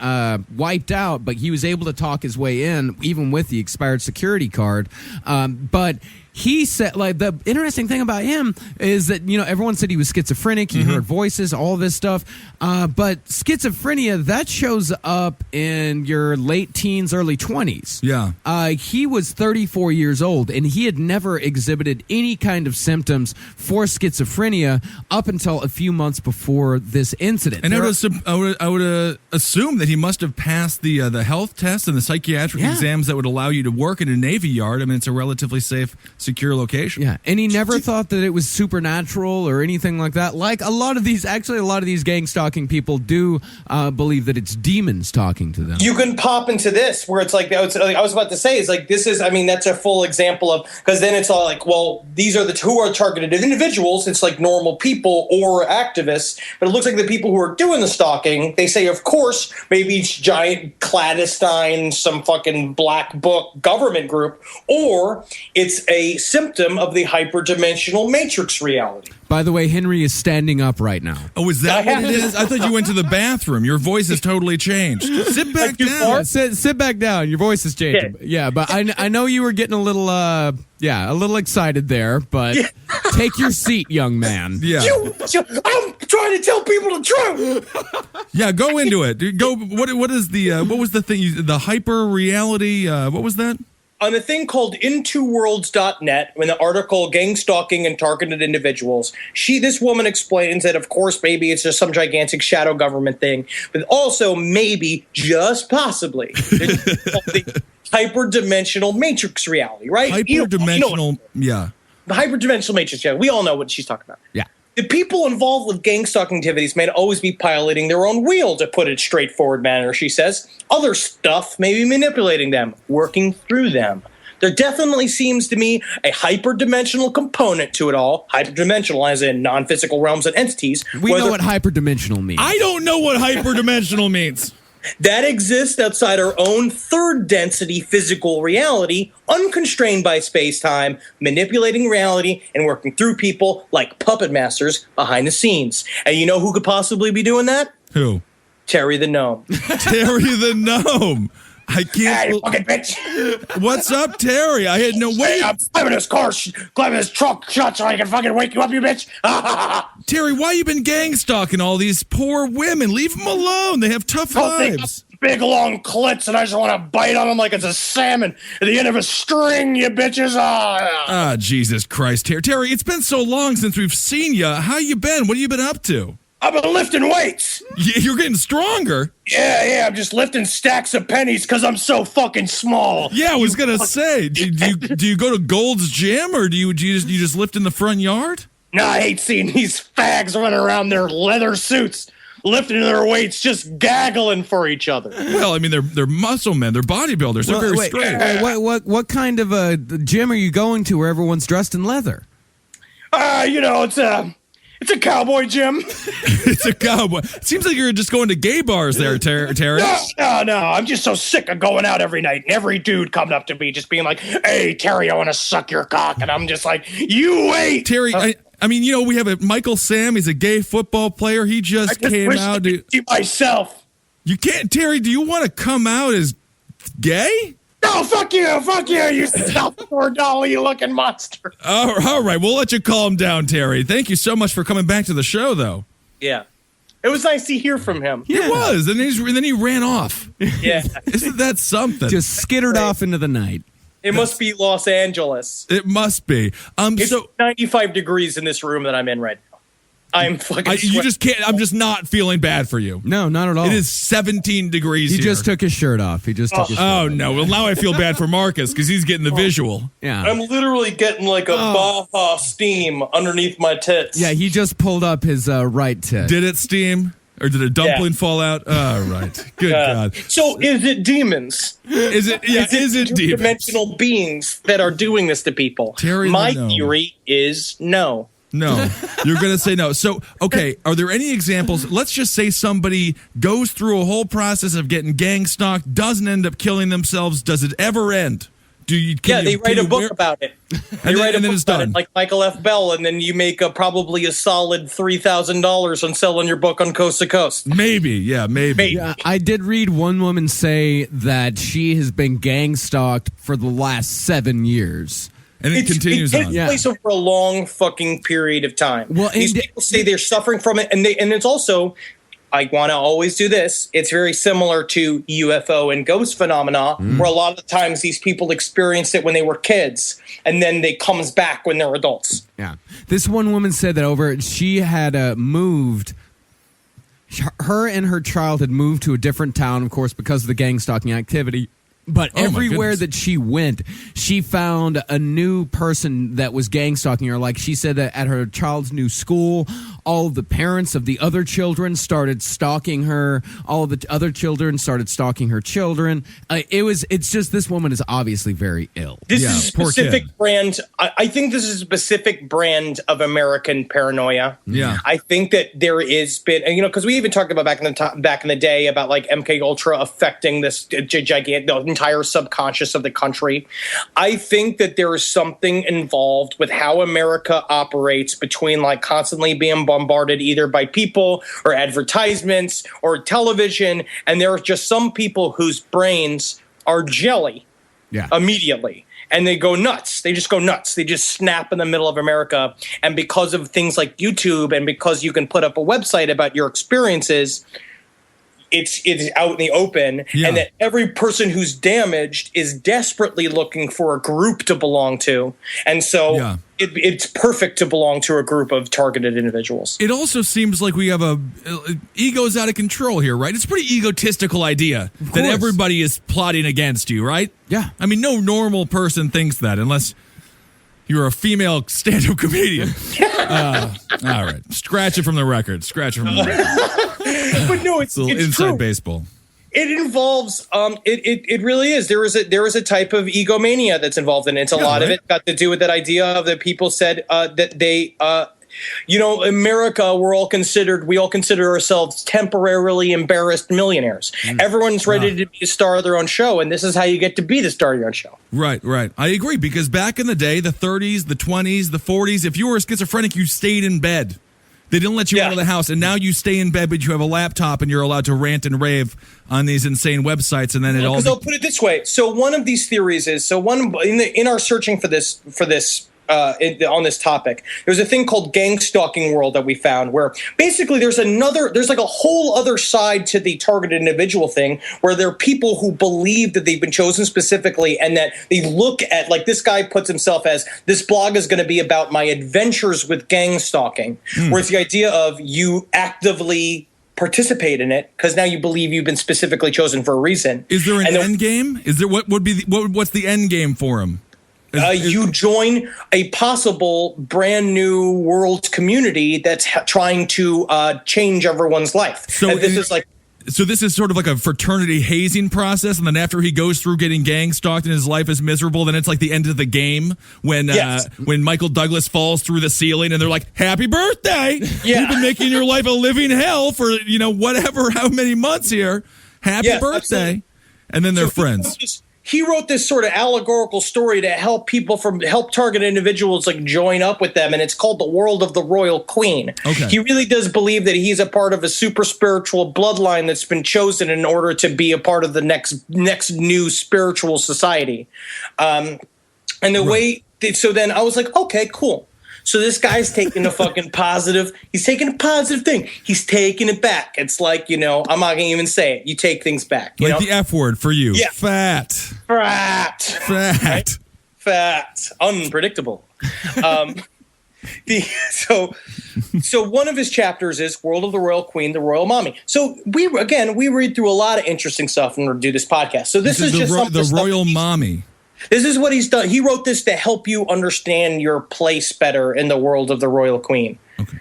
wiped out, but he was able to talk his way in even with the expired security card. But he said, like, the interesting thing about him is that, everyone said he was schizophrenic. He heard voices, all this stuff. But schizophrenia, that shows up in your late teens, early 20s. Yeah. He was 34 years old, and he had never exhibited any kind of symptoms for schizophrenia up until a few months before this incident. And I would assume that he must have passed the health test and the psychiatric exams that would allow you to work in a Navy Yard. I mean, it's a relatively safe, secure location. Yeah, and he never thought that it was supernatural or anything like that. Like a lot of these gang stalking people do believe that it's demons talking to them. You can pop into this where it's like I was about to say, is like this is, that's a full example of, because then it's all like, well, these are who are targeted individuals. It's like normal people or activists, but it looks like the people who are doing the stalking, they say, of course, maybe it's giant clandestine, some fucking black book government group, or it's a symptom of the hyperdimensional matrix reality. By the way, Henry is standing up right now. Oh, is that what it is? I thought you went to the bathroom. Your voice has totally changed. Sit back down. Sit back down. Your voice has changed. Yeah, but I know you were getting a little excited there, but take your seat, young man. Yeah. I'm trying to tell people the truth. Yeah, go into it. Go. What is what was the thing? The hyper reality. What was that? On a thing called intoworlds.net, in the article Gangstalking and Targeted Individuals, this woman explains that, of course, maybe it's just some gigantic shadow government thing, but also maybe, just possibly, the hyperdimensional matrix reality, right? Hyperdimensional, yeah. The hyperdimensional matrix reality. We all know what she's talking about. Yeah. The people involved with gang stalking activities may always be piloting their own wheel, to put it straightforward manner, she says. Other stuff may be manipulating them, working through them. There definitely seems to me a hyperdimensional component to it all. Hyperdimensional as in non-physical realms and entities. We know what hyperdimensional means. I don't know what hyperdimensional means. That exists outside our own third density physical reality, unconstrained by space-time, manipulating reality and working through people like puppet masters behind the scenes. And you know who could possibly be doing that? Who? Terry the Gnome. Terry the Gnome. I can't. Hey, you fucking bitch. What's up, Terry? I had no way. I'm climbing his car, climbing his truck shut so I can fucking wake you up, you bitch. Terry, why you been gang stalking all these poor women? Leave them alone. They have tough lives. Big long clits, and I just want to bite on them like it's a salmon at the end of a string, you bitches. Ah, Jesus Christ, Terry, it's been so long since we've seen you. How you been? What have you been up to? I've been lifting weights. You're getting stronger. Yeah, I'm just lifting stacks of pennies because I'm so fucking small. Yeah, I was gonna say, do you go to Gold's Gym, or do you just lift in the front yard? No, I hate seeing these fags running around their leather suits, lifting their weights, just gaggling for each other. Well, I mean, they're muscle men, they're bodybuilders, they're very straight. What kind of a gym are you going to where everyone's dressed in leather? It's a cowboy gym. It's a cowboy. It seems like you're just going to gay bars there, Terry. No. I'm just so sick of going out every night and every dude coming up to me just being like, "Hey, Terry, I want to suck your cock," and I'm just like, "You wait, Terry." I mean, we have a Michael Sam. He's a gay football player. He just came out. I could see myself. You can't, Terry. Do you want to come out as gay? No, fuck you, you Salvador Dali looking monster. All right, we'll let you calm down, Terry. Thank you so much for coming back to the show, though. Yeah. It was nice to hear from him. It was, and then he ran off. Yeah. Isn't that something? Just skittered off into the night. It must be Los Angeles. It must be. It's 95 degrees in this room that I'm in right now. I'm fucking you just can't. I'm just not feeling bad for you. No, not at all. It is 17 degrees He here. just took his shirt off. His shirt off. No. Well, now I feel bad for Marcus because he's getting the visual. Yeah. I'm literally getting like a Baja steam underneath my tits. Yeah, he just pulled up his right tit. Did it steam? Or did a dumpling fall out? All right. Good God. So is it demons? Is it demons? Two-dimensional beings that are doing this to people? Terry My theory is no. No, you're going to say no. So, okay, are there any examples? Let's just say somebody goes through a whole process of getting gang stalked, doesn't end up killing themselves. Does it ever end? They write a book about it. They write a book about it, like Michael F. Bell, and then you make probably a solid $3,000 on selling your book on Coast to Coast. Maybe. Yeah, I did read one woman say that she has been gang stalked for the last 7 years. And it continues on. It takes place over a long fucking period of time. Well, these people say they're suffering from it, and it's also, I want to always do this, it's very similar to UFO and ghost phenomena, where a lot of the times these people experienced it when they were kids, and then it comes back when they're adults. Yeah. This one woman said that she had moved, her and her child had moved to a different town, of course, because of the gang stalking activity. But everywhere that she went, she found a new person that was gang stalking her. Like she said that at her child's new school, all of the parents of the other children started stalking her. All of the other children started stalking her children. It's just this woman is obviously very ill. This is a specific brand. I think this is a specific brand of American paranoia. Yeah. I think that there is been, because we even talked about back in the day about like MK Ultra affecting this gigantic entire subconscious of the country. I think that there is something involved with how America operates between like constantly being bombarded either by people or advertisements or television, and there are just some people whose brains are jelly immediately. And they go nuts. They just go nuts. They just snap in the middle of America. And because of things like YouTube and because you can put up a website about your experiences, it's out in the open, and that every person who's damaged is desperately looking for a group to belong to. And so it's perfect to belong to a group of targeted individuals. It also seems like we have ego's out of control here, right? It's a pretty egotistical idea that everybody is plotting against you, right? Yeah. I mean, no normal person thinks that unless You're a female stand-up comedian. All right. Scratch it from the record. But no, it's a little it's inside true. baseball. It involves it really is. There is a type of egomania that's involved in it. It's a lot of it got to do with that idea of that people said that they America, we all consider ourselves temporarily embarrassed millionaires. Everyone's ready to be a star of their own show, and this is how you get to be the star of your own show. Right. I agree, because back in the day, the 30s, the 20s, the 40s, if you were a schizophrenic, you stayed in bed. They didn't let you out of the house, and now you stay in bed, but you have a laptop, and you're allowed to rant and rave on these insane websites, and then it all. Because I'll put it this way: so one of these theories is in our searching for this. On this topic, there's a thing called Gangstalking world that we found, where basically there's like a whole other side to the targeted individual thing, where there are people who believe that they've been chosen specifically, and that they look at, like, this guy puts himself as, this blog is going to be about my adventures with gang stalking, where it's the idea of you actively participate in it because now you believe you've been specifically chosen for a reason. Is there an end game? Is there what's the end game for him? You join a possible brand new world community that's trying to change everyone's life. So this is sort of like a fraternity hazing process, and then after he goes through getting gang stalked and his life is miserable, then it's like the end of the game when Michael Douglas falls through the ceiling and they're like, "Happy birthday! You've been making your life a living hell for how many months here. Happy birthday!" Absolutely. And then they're friends. He wrote this sort of allegorical story to help target individuals, like, join up with them, and it's called The World of the Royal Queen. Okay. He really does believe that he's a part of a super spiritual bloodline that's been chosen in order to be a part of the next new spiritual society. So then I was like, okay, cool. So this guy's taking he's taking a positive thing. He's taking it back. It's like, I'm not going to even say it. You take things back. Like the F word for you. Yeah. Fat. Right? Fat. Unpredictable. So one of his chapters is World of the Royal Queen, the Royal Mommy. So we read through a lot of interesting stuff in order to do this podcast. So this is just the Royal Mommy. This is what he's done. He wrote this to help you understand your place better in the world of the Royal Queen. Okay.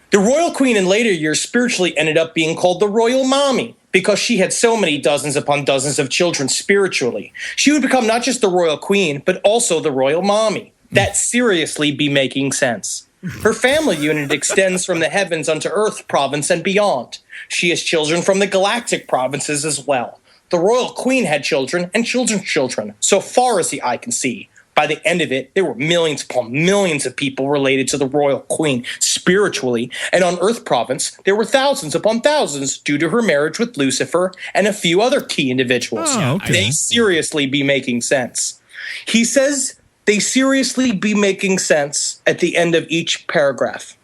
The Royal Queen in later years spiritually ended up being called the Royal Mommy because she had so many dozens upon dozens of children spiritually. She would become not just the Royal Queen, but also the Royal Mommy. That seriously be making sense. Her family unit extends from the heavens unto earth province and beyond. She has children from the galactic provinces as well. The Royal Queen had children and children's children, so far as the eye can see. By the end of it, there were millions upon millions of people related to the Royal Queen spiritually, and on Earth Province, there were thousands upon thousands due to her marriage with Lucifer and a few other key individuals. Oh, okay. They seriously be making sense. He says they seriously be making sense at the end of each paragraph.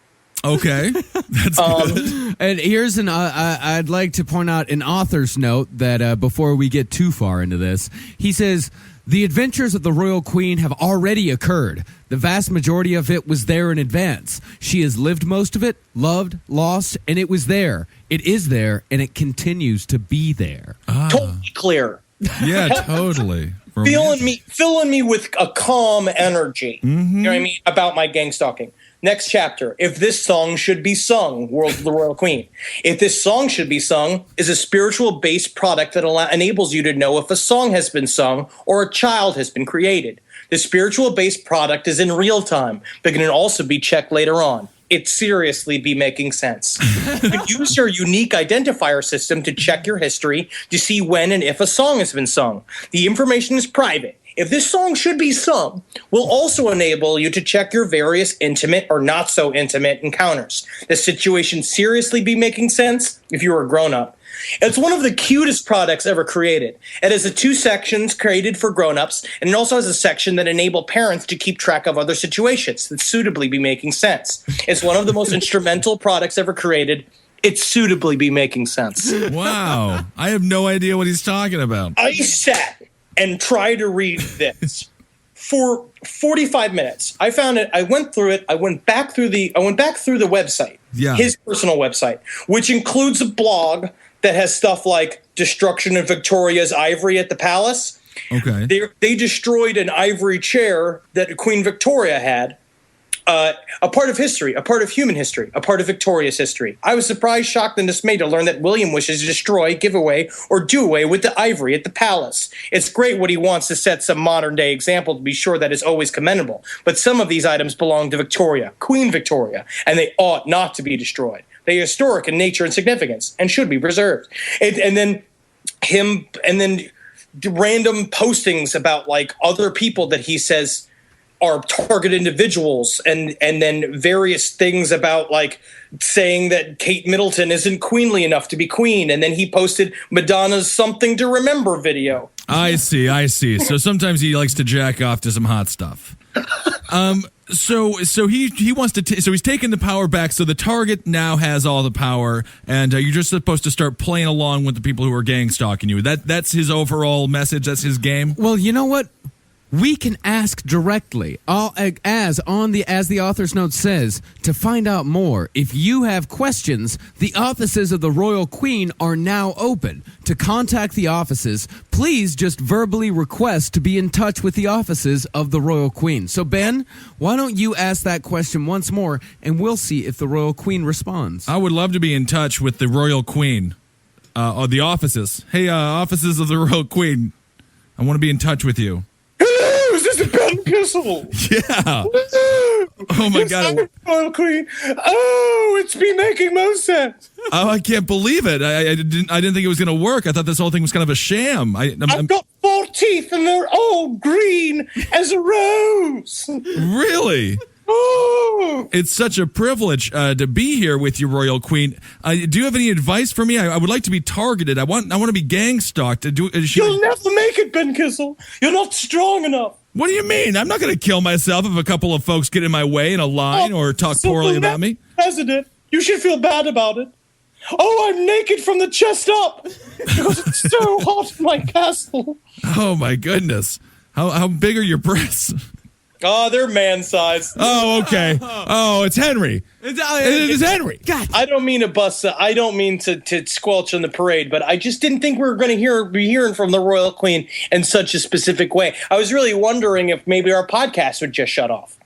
Okay, that's good. And here's I'd like to point out an author's note that before we get too far into this, he says, the adventures of the Royal Queen have already occurred. The vast majority of it was there in advance. She has lived most of it, loved, lost, and it was there. It is there, and it continues to be there. Totally clear. Yeah, totally. Filling me with a calm energy. You know what I mean? About my gang stalking. Next chapter. If this song should be sung, World of the Royal Queen. If this song should be sung is a spiritual-based product that enables you to know if a song has been sung or a child has been created. The spiritual-based product is in real time, but can also be checked later on. It seriously be making sense. You can use your unique identifier system to check your history to see when and if a song has been sung. The information is private. If this song should be sung, will also enable you to check your various intimate or not so intimate encounters. The situation seriously be making sense if you were a grown-up. It's one of the cutest products ever created. It has 2 sections created for grown-ups, and it also has a section that enable parents to keep track of other situations that suitably be making sense. It's one of the most instrumental products ever created. It suitably be making sense. Wow. I have no idea what he's talking about. I sat and try to read this for 45 minutes. I found it. I went through it. I went back through the website, his personal website, which includes a blog that has stuff like destruction of Victoria's ivory at the palace. Okay. They destroyed an ivory chair that Queen Victoria had. A part of history, a part of human history, a part of Victoria's history. I was surprised, shocked, and dismayed to learn that William wishes to destroy, give away, or do away with the ivory at the palace. It's great what he wants to set some modern-day example to be sure that is always commendable, but some of these items belong to Victoria, Queen Victoria, and they ought not to be destroyed. They are historic in nature and significance and should be preserved. And then random postings about like other people that he says are target individuals, and then various things about like saying that Kate Middleton isn't queenly enough to be queen, and then he posted Madonna's "Something to Remember" video. I see. So sometimes he likes to jack off to some hot stuff. So he wants to. So he's taking the power back. So the target now has all the power, and you're just supposed to start playing along with the people who are gang stalking you. That's his overall message. That's his game. Well, you know what? We can ask directly, as the author's note says, to find out more. If you have questions, the offices of the Royal Queen are now open. To contact the offices, please just verbally request to be in touch with the offices of the Royal Queen. So, Ben, why don't you ask that question once more, and we'll see if the Royal Queen responds. I would love to be in touch with the Royal Queen, or the offices. Hey, offices of the Royal Queen, I want to be in touch with you. Is this a Ben Kissel? Yeah. Oh my God. Royal Queen. Oh, it's me making most sense. Oh, I can't believe it. I didn't think it was going to work. I thought this whole thing was kind of a sham. I've got 4 teeth and they're all green as a rose. Really? Oh. It's such a privilege to be here with you, Royal Queen. Do you have any advice for me? I would like to be targeted. I want to be gang stalked. You'll never make it, Ben Kissel. You're not strong enough. What do you mean? I'm not going to kill myself if a couple of folks get in my way in a line or talk poorly about me. President, you should feel bad about it. Oh, I'm naked from the chest up because it's so hot in my castle. Oh my goodness! How big are your breasts? Oh, they're man-sized. Oh, okay. Oh, it's Henry. It's Henry. God. I don't mean to bust. I don't mean to squelch on the parade, but I just didn't think we were going to be hearing from the Royal Queen in such a specific way. I was really wondering if maybe our podcast would just shut off.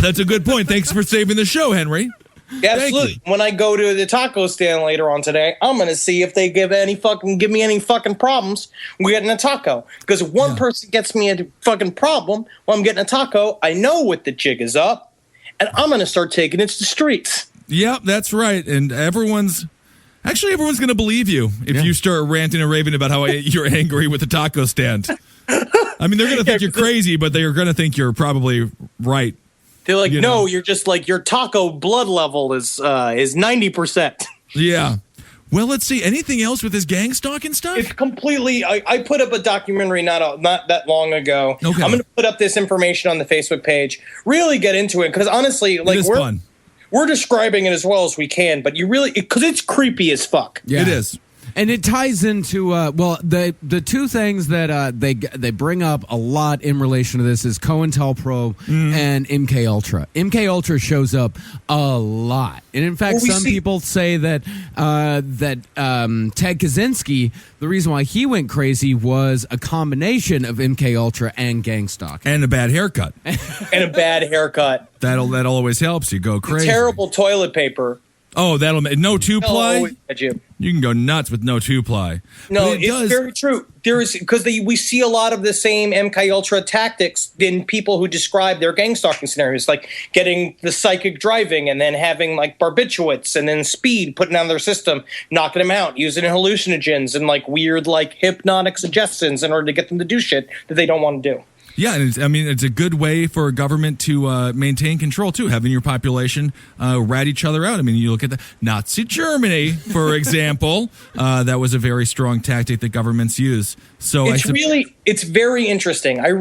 That's a good point. Thanks for saving the show, Henry. Yeah, absolutely. When I go to the taco stand later on today, I'm going to see if they give me any fucking problems with getting a taco. Because if one person gets me a fucking problem while I'm getting a taco, I know what the jig is up, and I'm going to start taking it to the streets. Yep, that's right. And everyone's going to believe you if you start ranting and raving about how you're angry with the taco stand. I mean, they're going to think you're crazy, but they're going to think you're probably right. They're like, no, you're just like your taco blood level is 90%. Yeah. Well, let's see. Anything else with this gang stalking stuff? It's completely. I put up a documentary not that long ago. Okay. I'm going to put up this information on the Facebook page. Really get into it because honestly, like it is fun. We're describing it as well as we can, but you really because it's creepy as fuck. Yeah. It is. And it ties into the two things that they bring up a lot in relation to this is COINTELPRO and MK Ultra. MK Ultra shows up a lot, and in fact, some people say that Ted Kaczynski, the reason why he went crazy was a combination of MK Ultra and gang stalk and a bad haircut. That always helps you go crazy. Terrible toilet paper. Oh, no 2-ply? You can go nuts with no 2-ply. No, it's very true. There is because we see a lot of the same MK Ultra tactics in people who describe their gang stalking scenarios, like getting the psychic driving and then having like barbiturates and then speed putting on their system, knocking them out, using hallucinogens and like weird like hypnotic suggestions in order to get them to do shit that they don't want to do. Yeah, and it's a good way for a government to maintain control, too, having your population rat each other out. I mean, you look at the Nazi Germany, for example. That was a very strong tactic that governments use. So it's very interesting. I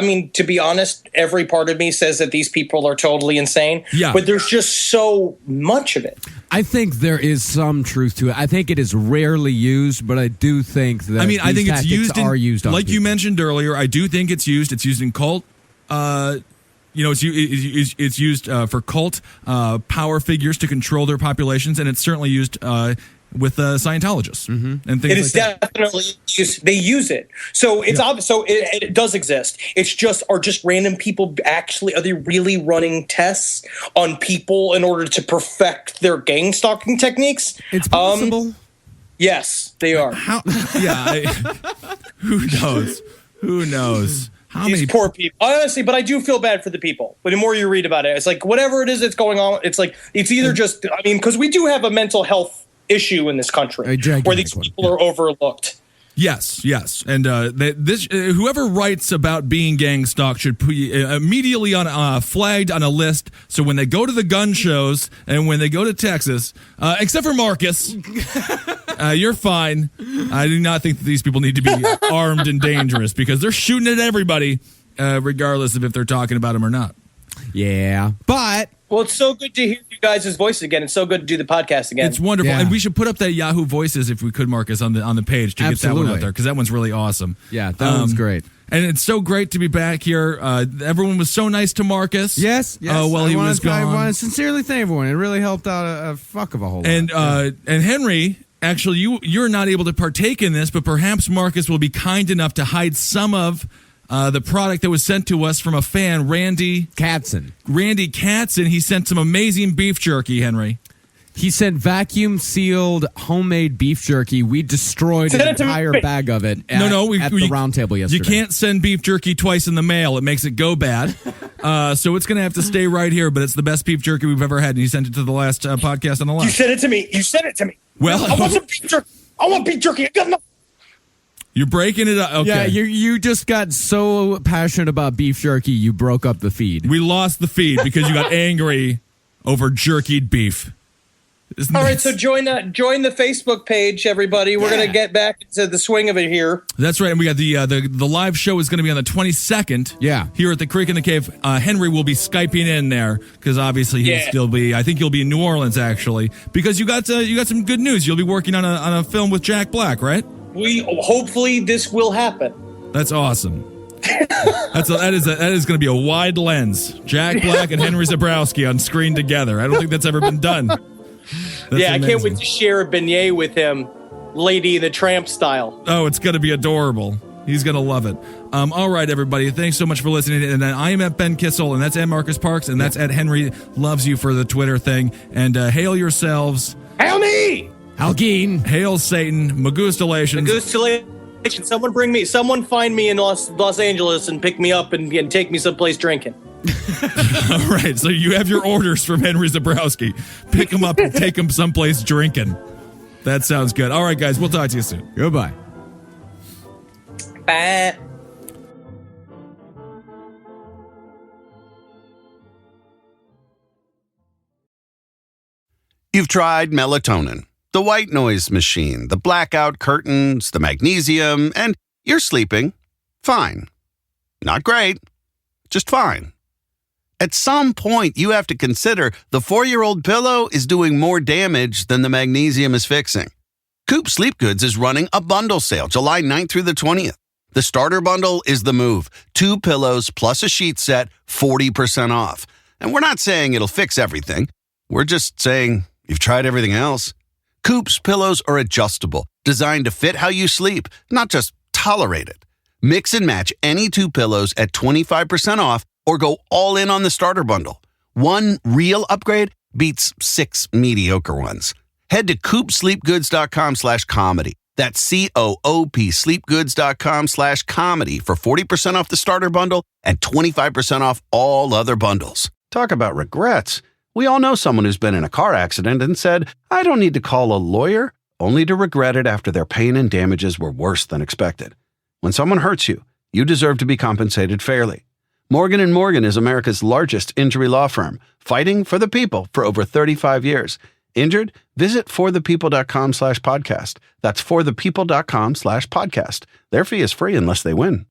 mean, to be honest, every part of me says that these people are totally insane. Yeah. But there's just so much of it. I think there is some truth to it. I think it is rarely used, but I do think that I think it's used are used on like people. you mentioned earlier. I do think it's used. It's used in cult. It's used for cult power figures to control their populations, and it's certainly used with Scientologists and things It is like that. definitely used. They use it, so it's obvious. So it does exist. It's just random people actually? Are they really running tests on people in order to perfect their gang stalking techniques? It's possible. Yes, they are. How? Yeah. Who knows? Who knows? How These many poor people, honestly, but I do feel bad for the people. But the more you read about it, it's like whatever it is that's going on, it's like it's either just, I mean, because we do have a mental health issue in this country where these people are overlooked. Yes, and whoever writes about being gang stalked should put immediately on flagged on a list. So when they go to the gun shows and when they go to Texas, except for Marcus, you're fine. I do not think that these people need to be armed and dangerous because they're shooting at everybody, regardless of if they're talking about them or not. Yeah, but well, it's so good to hear you guys' voices again. It's so good to do the podcast again. It's wonderful, Yeah. and we should put up that Yahoo Voices if we could, Marcus, on the page to get that one out there because that one's really awesome. Yeah, that one's great. And it's so great to be back here. Everyone was so nice to Marcus. Yes. While he was gone. I want to sincerely thank everyone. It really helped out a fuck of a whole lot. And Henry, actually, you're not able to partake in this, but perhaps Marcus will be kind enough to hide some of the product that was sent to us from a fan, Randy Katzen. He sent some amazing beef jerky, Henry. He sent vacuum-sealed homemade beef jerky. We destroyed an entire bag of it at the round table yesterday. You can't send beef jerky twice in the mail. It makes it go bad. So it's going to have to stay right here, but it's the best beef jerky we've ever had, and you sent it to the last podcast on the left. You sent it to me. Well, I want some beef jerky. I want beef jerky. I got enough. You're breaking it up. Okay. Yeah, you just got so passionate about beef jerky, you broke up the feed. We lost the feed because you got angry over jerkied beef. All right, so join the Facebook page, everybody. We're going to get back into the swing of it here. That's right, and we got the live show is going to be on the 22nd. Yeah, here at the Creek in the Cave. Henry will be Skyping in there because obviously he'll still be. I think he'll be in New Orleans actually because you got some good news. You'll be working on a film with Jack Black, right? Hopefully this will happen. That's awesome. That is going to be a wide lens. Jack Black and Henry Zabrowski on screen together. I don't think that's ever been done. I can't wait to share a beignet with him, Lady the Tramp style. Oh, it's going to be adorable. He's going to love it. All right, everybody. Thanks so much for listening. And I am at Ben Kissel, and that's at Marcus Parks, and that's at Henry Loves You for the Twitter thing. And hail yourselves. Hail me! Algene. Hail Satan. Magustalations. Someone find me in Los Angeles and pick me up and take me someplace drinking. All right, so you have your orders from Henry Zabrowski. Pick him up and take him someplace drinking. That sounds good. All right, guys, we'll talk to you soon. Goodbye. Bye. You've tried melatonin, the white noise machine, the blackout curtains, the magnesium, and you're sleeping fine. Not great, just fine. At some point, you have to consider the 4-year-old pillow is doing more damage than the magnesium is fixing. Coop Sleep Goods is running a bundle sale July 9th through the 20th. The starter bundle is the move. 2 pillows plus a sheet set, 40% off. And we're not saying it'll fix everything. We're just saying you've tried everything else. Coop's pillows are adjustable, designed to fit how you sleep, not just tolerate it. Mix and match any 2 pillows at 25% off or go all in on the starter bundle. One real upgrade beats 6 mediocre ones. Head to coopsleepgoods.com/comedy. That's COOP sleepgoods.com/comedy for 40% off the starter bundle and 25% off all other bundles. Talk about regrets. We all know someone who's been in a car accident and said, I don't need to call a lawyer, only to regret it after their pain and damages were worse than expected. When someone hurts you, you deserve to be compensated fairly. Morgan & Morgan is America's largest injury law firm, fighting for the people for over 35 years. Injured? Visit forthepeople.com/podcast. That's forthepeople.com/podcast. Their fee is free unless they win.